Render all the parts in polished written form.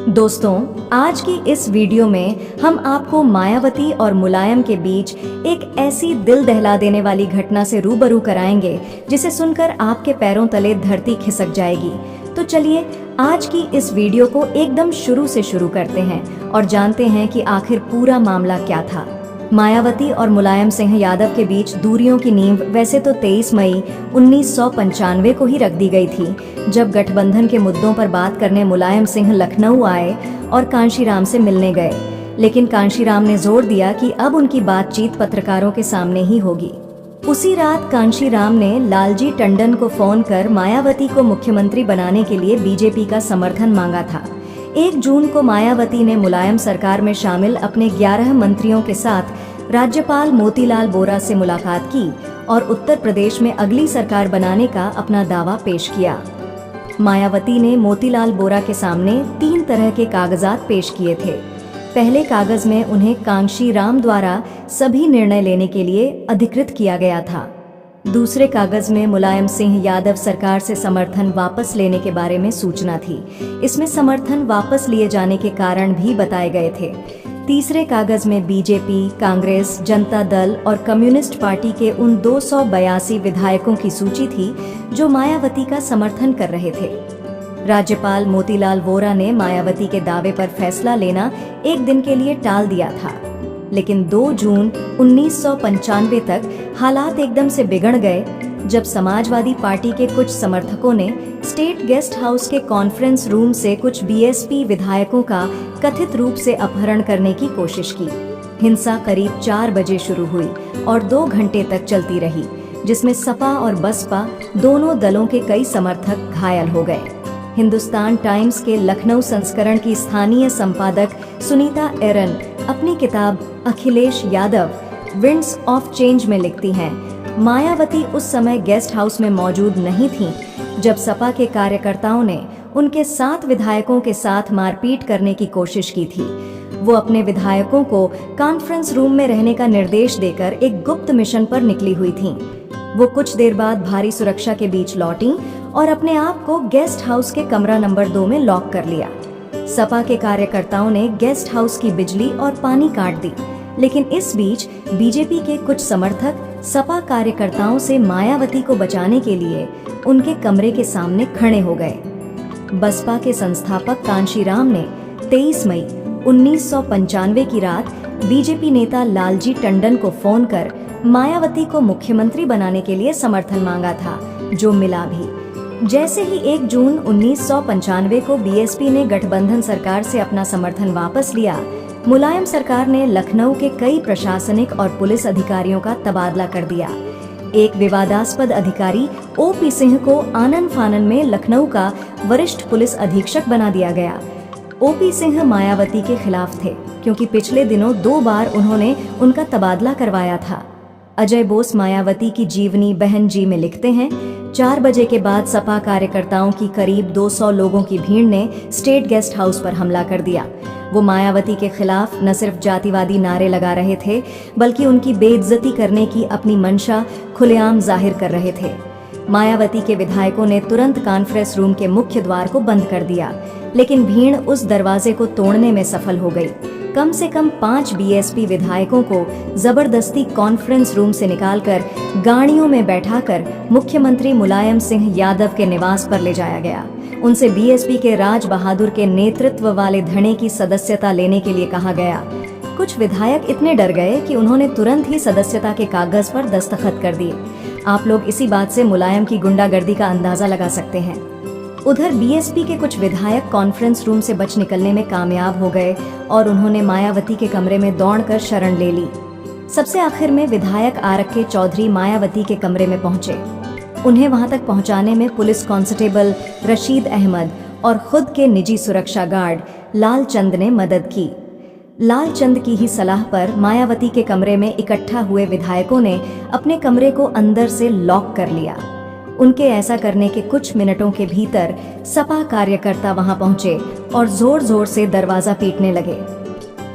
दोस्तों, आज की इस वीडियो में हम आपको मायावती और मुलायम के बीच एक ऐसी दिल दहला देने वाली घटना से रूबरू कराएंगे जिसे सुनकर आपके पैरों तले धरती खिसक जाएगी। तो चलिए आज की इस वीडियो को एकदम शुरू से शुरू करते हैं और जानते हैं कि आखिर पूरा मामला क्या था। मायावती और मुलायम सिंह यादव के बीच दूरियों की नींव वैसे तो 23 मई 1995 को ही रख दी गई थी, जब गठबंधन के मुद्दों पर बात करने मुलायम सिंह लखनऊ आए और कांशीराम से मिलने गए। लेकिन कांशीराम ने जोर दिया कि अब उनकी बातचीत पत्रकारों के सामने ही होगी। उसी रात कांशीराम ने लालजी टंडन को फोन कर मायावती को मुख्यमंत्री बनाने के लिए बीजेपी का समर्थन मांगा था। 1 जून को मायावती ने मुलायम सरकार में शामिल अपने 11 मंत्रियों के साथ राज्यपाल मोतीलाल वोरा से मुलाकात की और उत्तर प्रदेश में अगली सरकार बनाने का अपना दावा पेश किया। मायावती ने मोतीलाल वोरा के सामने 3 तरह के कागजात पेश किए थे। पहले कागज में उन्हें कांशीराम द्वारा सभी निर्णय लेने के लिए अधिकृत किया गया था। दूसरे कागज में मुलायम सिंह यादव सरकार से समर्थन वापस लेने के बारे में सूचना थी। इसमें समर्थन वापस लिए जाने के कारण भी बताए गए थे। तीसरे कागज में बीजेपी, कांग्रेस, जनता दल और कम्युनिस्ट पार्टी के उन 282 विधायकों की सूची थी जो मायावती का समर्थन कर रहे थे। राज्यपाल मोतीलाल वोरा ने मायावती के दावे पर फैसला लेना 1 दिन के लिए टाल दिया था, लेकिन 2 जून 1995 तक हालात एकदम से बिगड़ गए जब समाजवादी पार्टी के कुछ समर्थकों ने स्टेट गेस्ट हाउस के कॉन्फ्रेंस रूम से कुछ बीएसपी विधायकों का कथित रूप से अपहरण करने की कोशिश की। हिंसा करीब 4 बजे शुरू हुई और 2 घंटे तक चलती रही, जिसमें सपा और बसपा दोनों दलों के कई समर्थक घायल हो गए। हिंदुस्तान टाइम्स के लखनऊ संस्करण की स्थानीय संपादक सुनीता एरन अपनी किताब Akhilesh Yadav winds of change में लिखती हैं, मायावती उस समय गेस्ट हाउस में मौजूद नहीं थीं जब सपा के कार्यकर्ताओं ने उनके 7 विधायकों के साथ मारपीट करने की कोशिश की थी। वो अपने विधायकों को कॉन्फ्रेंस रूम में रहने का निर्देश देकर एक गुप्त मिशन पर निकली हुई थीं। वो कुछ देर बाद भारी सुरक्षा के बीच लौटीं और अपने आप को गेस्ट हाउस के कमरा नंबर 2 में लॉक कर लिया। सपा के कार्यकर्ताओं ने गेस्ट हाउस की बिजली और पानी काट दी, लेकिन इस बीच बीजेपी के कुछ समर्थक सपा कार्यकर्ताओं से मायावती को बचाने के लिए उनके कमरे के सामने खड़े हो गए। बसपा के संस्थापक कांशीराम ने 23 मई 1995 की रात बीजेपी नेता लालजी टंडन को फोन कर मायावती को मुख्यमंत्री बनाने के लिए समर्थन मांगा था, जो मिला भी। जैसे ही 1 जून 1995 को बीएसपी ने गठबंधन सरकार से अपना समर्थन वापस लिया, मुलायम सरकार ने लखनऊ के कई प्रशासनिक और पुलिस अधिकारियों का तबादला कर दिया। एक विवादास्पद अधिकारी ओपी सिंह को आनन फानन में लखनऊ का वरिष्ठ पुलिस अधीक्षक बना दिया गया। ओपी सिंह मायावती के खिलाफ थे क्योंकि पिछले दिनों 2 बार उन्होंने उनका तबादला करवाया था। अजय बोस मायावती की जीवनी बहन जी में लिखते हैं, 4 बजे के बाद सपा कार्यकर्ताओं की करीब 200 लोगों की भीड़ ने स्टेट गेस्ट हाउस पर हमला कर दिया। वो मायावती के खिलाफ न सिर्फ जातिवादी नारे लगा रहे थे, बल्कि उनकी बेइज्जती करने की अपनी मंशा खुलेआम जाहिर कर रहे थे। मायावती के विधायकों ने तुरंत कॉन्फ्रेंस रूम के मुख्य द्वार को बंद कर दिया, लेकिन भीड़ उस दरवाजे को तोड़ने में सफल हो गई। कम से कम 5 बीएसपी विधायकों को जबरदस्ती कॉन्फ्रेंस रूम से निकालकर गाड़ियों में बैठाकर मुख्यमंत्री मुलायम सिंह यादव के निवास पर ले जाया गया। उनसे बीएसपी के राज बहादुर के नेतृत्व वाले धड़े की सदस्यता लेने के लिए कहा गया। कुछ विधायक इतने डर गए कि उन्होंने तुरंत ही सदस्यता के कागज पर दस्तखत कर दिए। आप लोग इसी बात से मुलायम की गुंडागर्दी का अंदाजा लगा सकते हैं। उधर बीएसपी के कुछ विधायक कॉन्फ्रेंस रूम से बच निकलने में कामयाब हो गए और उन्होंने मायावती के कमरे में दौड़कर शरण ले ली। सबसे आखिर में विधायक आरके चौधरी मायावती के कमरे में पहुंचे। उन्हें वहां तक पहुंचाने में पुलिस कांस्टेबल रशीद अहमद और खुद के निजी सुरक्षा गार्ड लालचंद ने मदद की। लालचंद की ही सलाह पर मायावती के कमरे में इकट्ठा हुए विधायकों ने अपने कमरे को अंदर से लॉक कर लिया। उनके ऐसा करने के कुछ मिनटों के भीतर सपा कार्यकर्ता वहां पहुंचे और जोर जोर से दरवाजा पीटने लगे।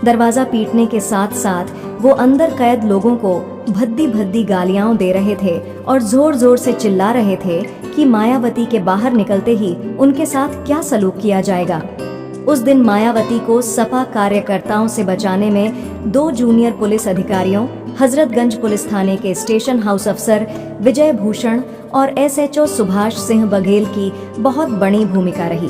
दरवाजा पीटने के साथ साथ वो अंदर कैद लोगों को भद्दी भद्दी गालियां दे रहे थे और जोर जोर से चिल्ला रहे थे कि मायावती के बाहर निकलते ही उनके साथ क्या सलूक किया जाएगा। उस दिन मायावती को सपा कार्यकर्ताओं से बचाने में 2 जूनियर पुलिस अधिकारियों, हजरतगंज पुलिस थाने के स्टेशन हाउस अफसर विजय भूषण और एसएचओ सुभाष सिंह बघेल की बहुत बड़ी भूमिका रही,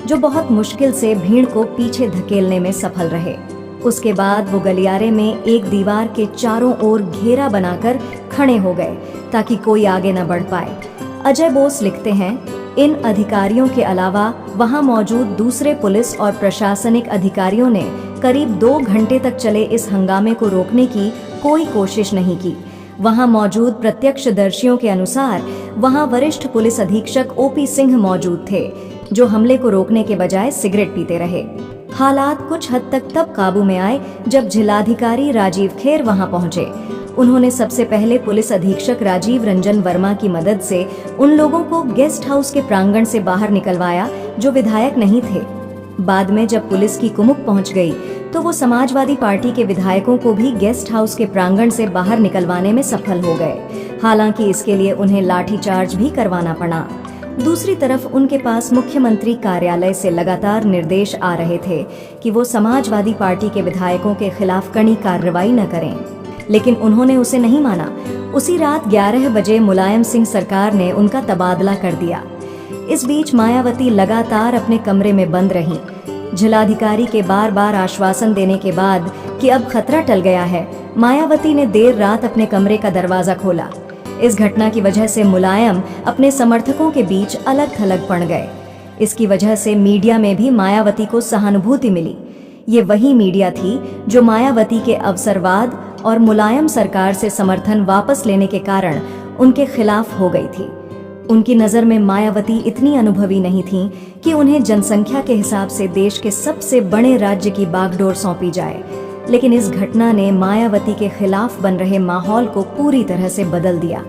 जो बहुत मुश्किल से भीड़ को पीछे धकेलने में सफल रहे। उसके बाद वो गलियारे में एक दीवार के चारों ओर घेरा बनाकर खड़े हो गए ताकि कोई आगे न बढ़ पाए। अजय बोस लिखते हैं, इन अधिकारियों के अलावा वहां मौजूद दूसरे पुलिस और प्रशासनिक अधिकारियों ने करीब 2 घंटे तक चले इस हंगामे को रोकने की कोई कोशिश नहीं की। वहां मौजूद प्रत्यक्षदर्शियों के अनुसार वहां वरिष्ठ पुलिस अधीक्षक ओपी सिंह मौजूद थे, जो हमले को रोकने के बजाय सिगरेट पीते रहे। हालात कुछ हद तक तब काबू में आए जब जिलाधिकारी राजीव खेर वहां पहुंचे। उन्होंने सबसे पहले पुलिस अधीक्षक राजीव रंजन वर्मा की मदद से उन लोगों को गेस्ट हाउस के प्रांगण से बाहर निकलवाया जो विधायक नहीं थे। बाद में जब पुलिस की कुमुक पहुंच गई तो वो समाजवादी पार्टी के विधायकों को भी गेस्ट हाउस के प्रांगण से बाहर निकलवाने में सफल हो गए। हालांकि इसके लिए उन्हें लाठीचार्ज भी करवाना पड़ा। दूसरी तरफ उनके पास मुख्यमंत्री कार्यालय से लगातार निर्देश आ रहे थे कि वो समाजवादी पार्टी के विधायकों के खिलाफ कड़ी कार्रवाई न करें, लेकिन उन्होंने उसे नहीं माना। उसी रात 11 बजे मुलायम सिंह सरकार ने उनका तबादला कर दिया। इस बीच मायावती लगातार अपने कमरे में बंद रहीं। जिलाधिकारी के बार बार आश्वासन देने के बाद कि अब खतरा टल गया है, मायावती ने देर रात अपने कमरे का दरवाजा खोला। इस घटना की वजह से मुलायम अपने समर्थकों के बीच अलग थलग पड़ गए। इसकी वजह से मीडिया में भी मायावती को सहानुभूति मिली। ये वही मीडिया थी जो मायावती के अवसरवाद और मुलायम सरकार से समर्थन वापस लेने के कारण उनके खिलाफ हो गई थी। उनकी नज़र में मायावती इतनी अनुभवी नहीं थी कि उन्हें जनसंख्या के हिसाब से देश के सबसे बड़े राज्य की बागडोर सौंपी जाए, लेकिन इस घटना ने मायावती के खिलाफ बन रहे माहौल को पूरी तरह से बदल दिया।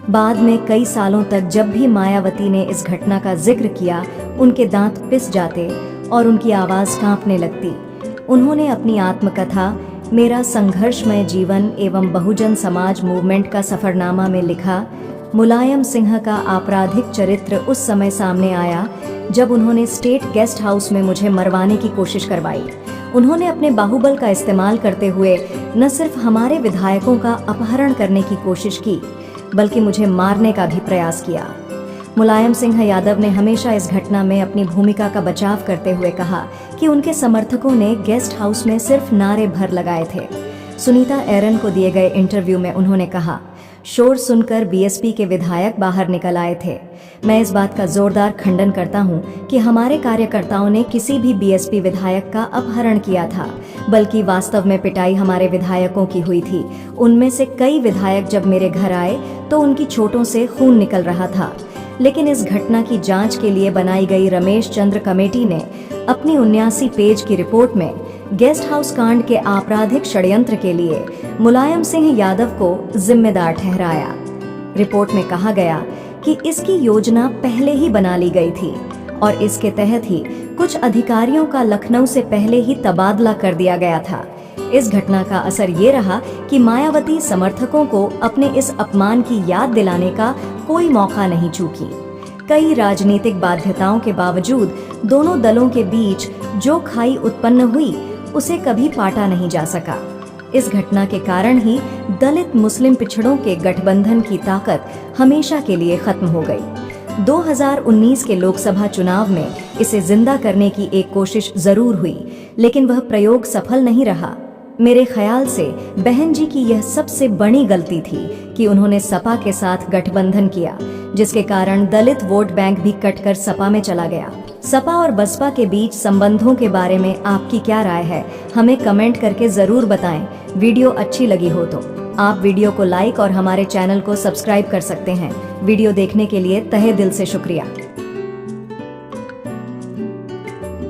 बाद में कई सालों तक जब भी मायावती ने इस घटना का जिक्र किया, उनके दांत पिस जाते और उनकी आवाज़ कांपने लगती। उन्होंने अपनी आत्मकथा मेरा संघर्षमय जीवन एवं बहुजन समाज मूवमेंट का सफरनामा में लिखा, मुलायम सिंह का आपराधिक चरित्र उस समय सामने आया जब उन्होंने स्टेट गेस्ट हाउस में मुझे मरवाने की कोशिश करवाई। उन्होंने अपने बाहुबल का इस्तेमाल करते हुए न सिर्फ हमारे विधायकों का अपहरण करने की कोशिश की, बल्कि मुझे मारने का भी प्रयास किया। मुलायम सिंह यादव ने हमेशा इस घटना में अपनी भूमिका का बचाव करते हुए कहा कि उनके समर्थकों ने गेस्ट हाउस में सिर्फ नारे भर लगाए थे। सुनीता एरन को दिए गए इंटरव्यू में उन्होंने कहा, शोर सुनकर बीएसपी के विधायक बाहर निकल आए थे। मैं इस बात का जोरदार खंडन करता हूं कि हमारे कार्यकर्ताओं ने किसी भी बीएसपी विधायक का अपहरण किया था, बल्कि वास्तव में पिटाई हमारे विधायकों की हुई थी। उनमें से कई विधायक जब मेरे घर आए तो उनकी चोटों से खून निकल रहा था। लेकिन इस घटना की जांच के लिए बनाई गई रमेश चंद्र कमेटी ने अपनी 79 पेज की रिपोर्ट में गेस्ट हाउस कांड के आपराधिक षड्यंत्र के लिए मुलायम सिंह यादव को जिम्मेदार ठहराया। रिपोर्ट में कहा गया कि इसकी योजना पहले ही बना ली गई थी और इसके तहत ही कुछ अधिकारियों का लखनऊ से पहले ही तबादला कर दिया गया था। इस घटना का असर ये रहा कि मायावती समर्थकों को अपने इस अपमान की याद दिलाने का कोई मौका नहीं चूकी। कई राजनीतिक बाध्यताओं के बावजूद दोनों दलों के बीच जो खाई उत्पन्न हुई उसे कभी पाटा नहीं जा सका। इस घटना के कारण ही दलित मुस्लिम पिछड़ों के गठबंधन की ताकत हमेशा के लिए खत्म हो गई। 2019 के लोकसभा चुनाव में इसे जिंदा करने की एक कोशिश जरूर हुई, लेकिन वह प्रयोग सफल नहीं रहा। मेरे ख्याल से बहन जी की यह सबसे बड़ी गलती थी कि उन्होंने सपा के साथ गठबंधन किया, जिसके कारण दलित वोट बैंक भी कटकर सपा में चला गया। सपा और बसपा के बीच संबंधों के बारे में आपकी क्या राय है, हमें कमेंट करके जरूर बताएं। वीडियो अच्छी लगी हो तो आप वीडियो को लाइक और हमारे चैनल को सब्सक्राइब कर सकते हैं। वीडियो देखने के लिए तहे दिल से शुक्रिया।